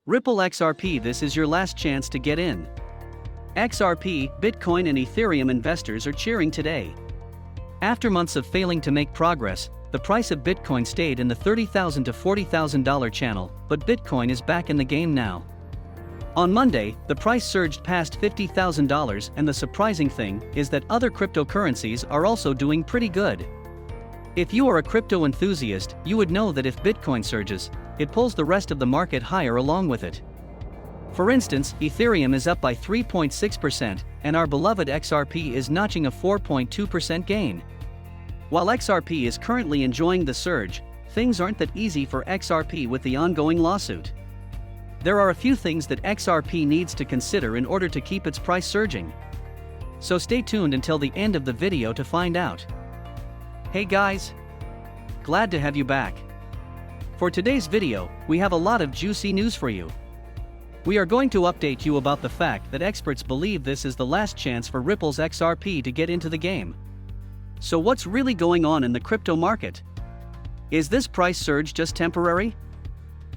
Ripple XRP, this is your last chance to get in. XRP, Bitcoin and Ethereum investors are cheering today. After months of failing to make progress, the price of Bitcoin stayed in the $30,000 to $40,000 channel, but Bitcoin is back in the game now. On Monday, the price surged past $50,000, and the surprising thing is that other cryptocurrencies are also doing pretty good. If you are a crypto enthusiast, you would know that if Bitcoin surges, it pulls the rest of the market higher along with it. For instance, Ethereum is up by 3.6%, and our beloved XRP is notching a 4.2% gain. While XRP is currently enjoying the surge, things aren't that easy for XRP with the ongoing lawsuit. There are a few things that XRP needs to consider in order to keep its price surging. So stay tuned until the end of the video to find out. Hey guys! Glad to have you back. For today's video, we have a lot of juicy news for you. We are going to update you about the fact that experts believe this is the last chance for Ripple's XRP to get into the game. So what's really going on in the crypto market? Is this price surge just temporary?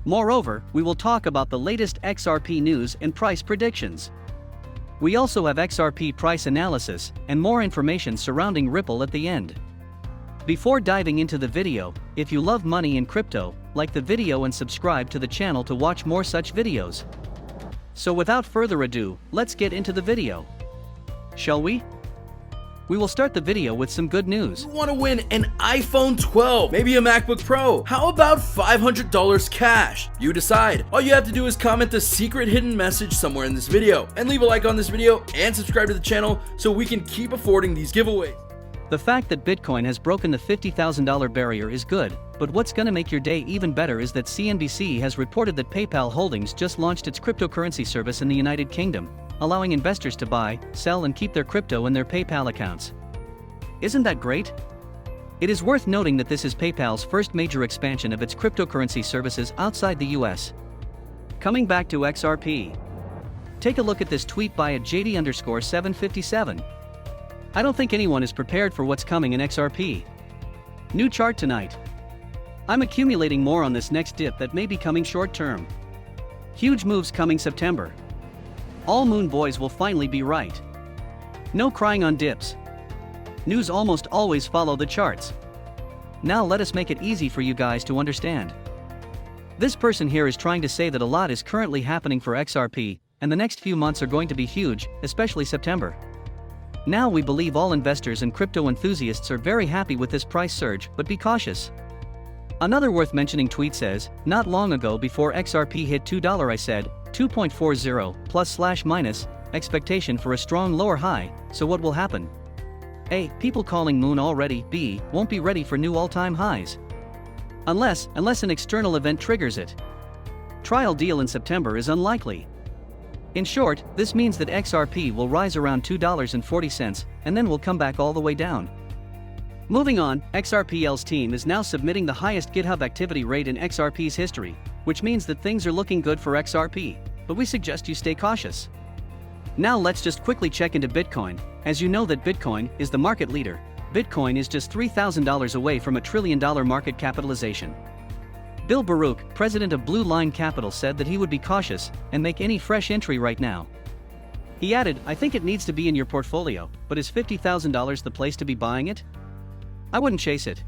Moreover, we will talk about the latest XRP news and price predictions. We also have XRP price analysis and more information surrounding Ripple at the end. Before diving into the video, if you love money and crypto, like the video and subscribe to the channel to watch more such videos. So without further ado, let's get into the video. Shall we? We will start the video with some good news. You want to win an iPhone 12, maybe a MacBook Pro. How about $500 cash? You decide. All you have to do is comment the secret hidden message somewhere in this video and leave a like on this video and subscribe to the channel so we can keep affording these giveaways. The fact that Bitcoin has broken the $50,000 barrier is good, but what's gonna make your day even better is that CNBC has reported that PayPal Holdings just launched its cryptocurrency service in the United Kingdom, allowing investors to buy, sell and keep their crypto in their PayPal accounts. Isn't that great? It is worth noting that this is PayPal's first major expansion of its cryptocurrency services outside the US. Coming back to XRP. Take a look at this tweet by @JD_757. I don't think anyone is prepared for what's coming in XRP. New chart tonight. I'm accumulating more on this next dip that may be coming short term. Huge moves coming September. All moon boys will finally be right. No crying on dips. News almost always follow the charts. Now let us make it easy for you guys to understand. This person here is trying to say that a lot is currently happening for XRP, and the next few months are going to be huge, especially September. Now we believe all investors and crypto enthusiasts are very happy with this price surge, but be cautious. Another worth mentioning tweet says, not long ago before XRP hit $2 I said, 2.40 plus/minus, expectation for a strong lower high, so what will happen? A. People calling moon already. B. Won't be ready for new all-time highs. Unless an external event triggers it. Trial deal in September is unlikely. In short, this means that XRP will rise around $2.40 and then will come back all the way down. Moving on, XRPL's team is now submitting the highest GitHub activity rate in XRP's history, which means that things are looking good for XRP, but we suggest you stay cautious. Now let's just quickly check into Bitcoin. As you know that Bitcoin is the market leader, Bitcoin is just $3,000 away from $1 trillion market capitalization. Bill Baruch, president of Blue Line Capital, said that he would be cautious and make any fresh entry right now. He added, I think it needs to be in your portfolio, but is $50,000 the place to be buying it? I wouldn't chase it.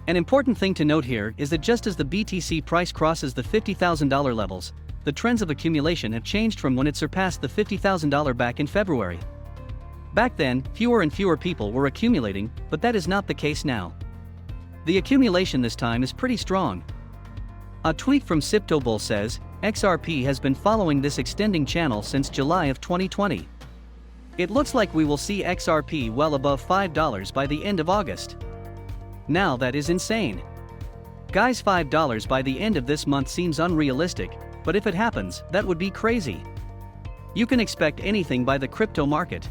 An important thing to note here is that just as the BTC price crosses the $50,000 levels, the trends of accumulation have changed from when it surpassed the $50,000 back in February. Back then, fewer and fewer people were accumulating, but that is not the case now. The accumulation this time is pretty strong. A tweet from SiptoBull says, XRP has been following this extending channel since July of 2020. It looks like we will see XRP well above $5 by the end of August. Now that is insane. Guys, $5 by the end of this month seems unrealistic, but if it happens, that would be crazy. You can expect anything by the crypto market.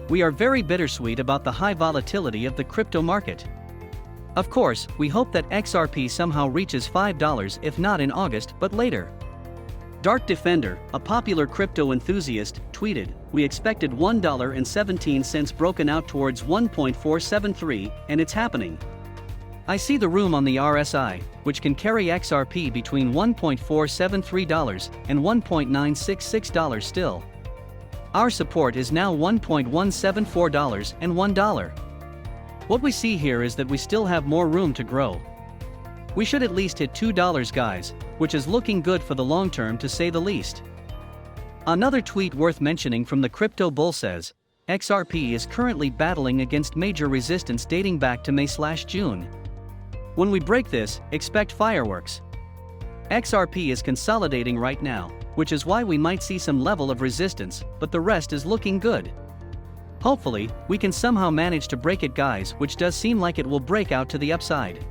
We are very bittersweet about the high volatility of the crypto market. Of course, we hope that XRP somehow reaches $5 if not in August but later. Dark Defender, a popular crypto enthusiast, tweeted, we expected $1.17 broken out towards 1.473, and it's happening. I see the room on the RSI, which can carry XRP between $1.473 and $1.966 still. Our support is now $1.174 and $1. What we see here is that we still have more room to grow. We should at least hit $2 guys, which is looking good for the long term to say the least. Another tweet worth mentioning from the crypto bull says, XRP is currently battling against major resistance dating back to May/June. When we break this, expect fireworks. XRP is consolidating right now, which is why we might see some level of resistance, but the rest is looking good. Hopefully, we can somehow manage to break it guys, which does seem like it will break out to the upside.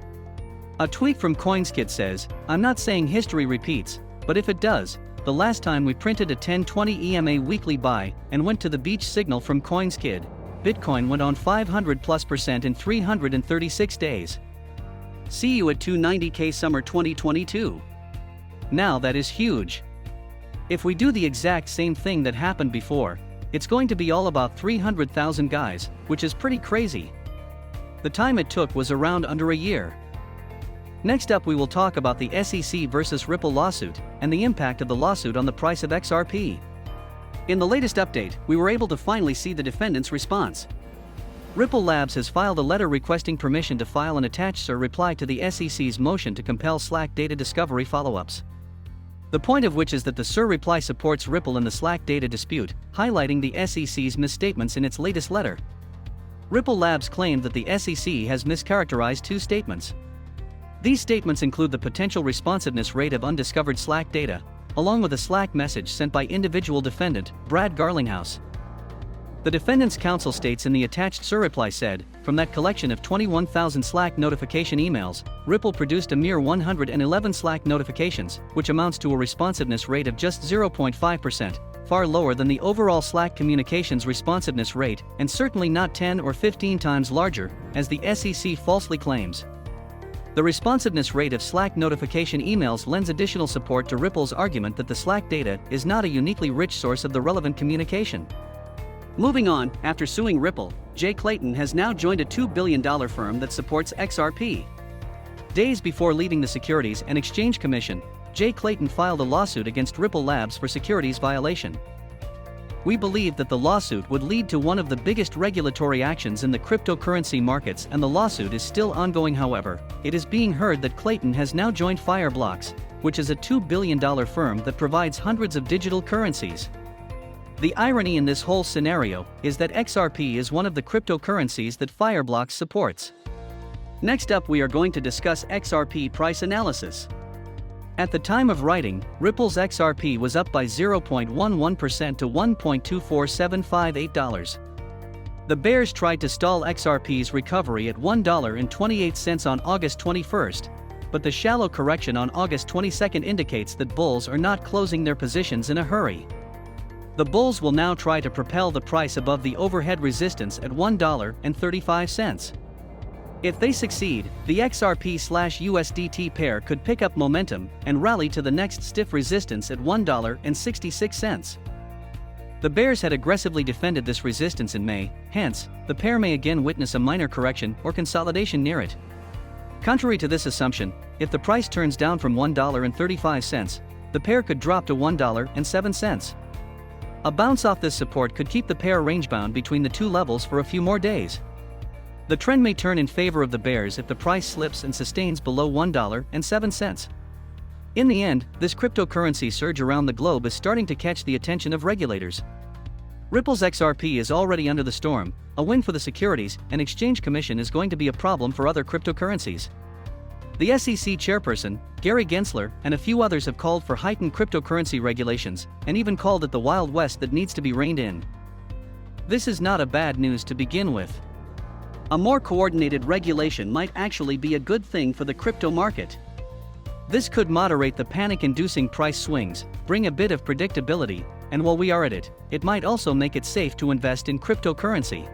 A tweet from CoinsKid says, I'm not saying history repeats, but if it does, the last time we printed a 1020 EMA weekly buy and went to the beach signal from CoinsKid, Bitcoin went on 500+% in 336 days. See you at 290K summer 2022. Now that is huge. If we do the exact same thing that happened before, it's going to be all about 300,000 guys, which is pretty crazy. The time it took was around under a year. Next up we will talk about the SEC versus Ripple lawsuit, and the impact of the lawsuit on the price of XRP. In the latest update, we were able to finally see the defendant's response. Ripple Labs has filed a letter requesting permission to file an attached SIR reply to the SEC's motion to compel Slack data discovery follow-ups. The point of which is that the SIR reply supports Ripple in the Slack data dispute, highlighting the SEC's misstatements in its latest letter. Ripple Labs claimed that the SEC has mischaracterized two statements. These statements include the potential responsiveness rate of undiscovered Slack data, along with a Slack message sent by individual defendant, Brad Garlinghouse. The defendant's counsel states in the attached SIR reply said, from that collection of 21,000 Slack notification emails, Ripple produced a mere 111 Slack notifications, which amounts to a responsiveness rate of just 0.5%, far lower than the overall Slack communications responsiveness rate, and certainly not 10 or 15 times larger, as the SEC falsely claims. The responsiveness rate of Slack notification emails lends additional support to Ripple's argument that the Slack data is not a uniquely rich source of the relevant communication. Moving on, after suing Ripple, Jay Clayton has now joined a $2 billion firm that supports XRP. Days before leaving the Securities and Exchange Commission, Jay Clayton filed a lawsuit against Ripple Labs for securities violation. We believe that the lawsuit would lead to one of the biggest regulatory actions in the cryptocurrency markets, and the lawsuit is still ongoing. However, it is being heard that Clayton has now joined Fireblocks, which is a $2 billion firm that provides hundreds of digital currencies. The irony in this whole scenario is that XRP is one of the cryptocurrencies that Fireblocks supports. Next up we are going to discuss XRP price analysis. At the time of writing, Ripple's XRP was up by 0.11% to $1.24758. The bears tried to stall XRP's recovery at $1.28 on August 21st, but the shallow correction on August 22nd indicates that bulls are not closing their positions in a hurry. The bulls will now try to propel the price above the overhead resistance at $1.35. If they succeed, the XRP/USDT pair could pick up momentum and rally to the next stiff resistance at $1.66. The bears had aggressively defended this resistance in May, hence, the pair may again witness a minor correction or consolidation near it. Contrary to this assumption, if the price turns down from $1.35, the pair could drop to $1.07. A bounce off this support could keep the pair range-bound between the two levels for a few more days. The trend may turn in favor of the bears if the price slips and sustains below $1.07. In the end, this cryptocurrency surge around the globe is starting to catch the attention of regulators. Ripple's XRP is already under the storm. A win for the Securities and Exchange Commission is going to be a problem for other cryptocurrencies. The SEC chairperson, Gary Gensler, and a few others have called for heightened cryptocurrency regulations, and even called it the Wild West that needs to be reined in. This is not a bad news to begin with. A more coordinated regulation might actually be a good thing for the crypto market. This could moderate the panic-inducing price swings, bring a bit of predictability, and while we are at it, it might also make it safe to invest in cryptocurrency.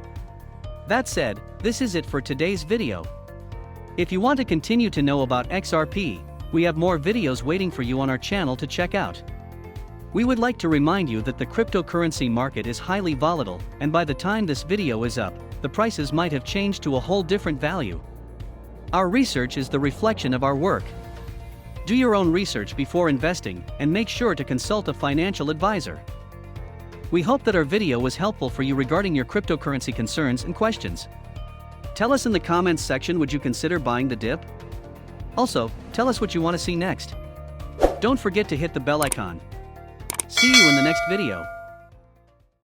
That said, this is it for today's video. If you want to continue to know about XRP, we have more videos waiting for you on our channel to check out. We would like to remind you that the cryptocurrency market is highly volatile, and by the time this video is up, the prices might have changed to a whole different value. Our research is the reflection of our work. Do your own research before investing and make sure to consult a financial advisor. We hope that our video was helpful for you regarding your cryptocurrency concerns and questions. Tell us in the comments section, would you consider buying the dip? Also, tell us what you want to see next. Don't forget to hit the bell icon. See you in the next video.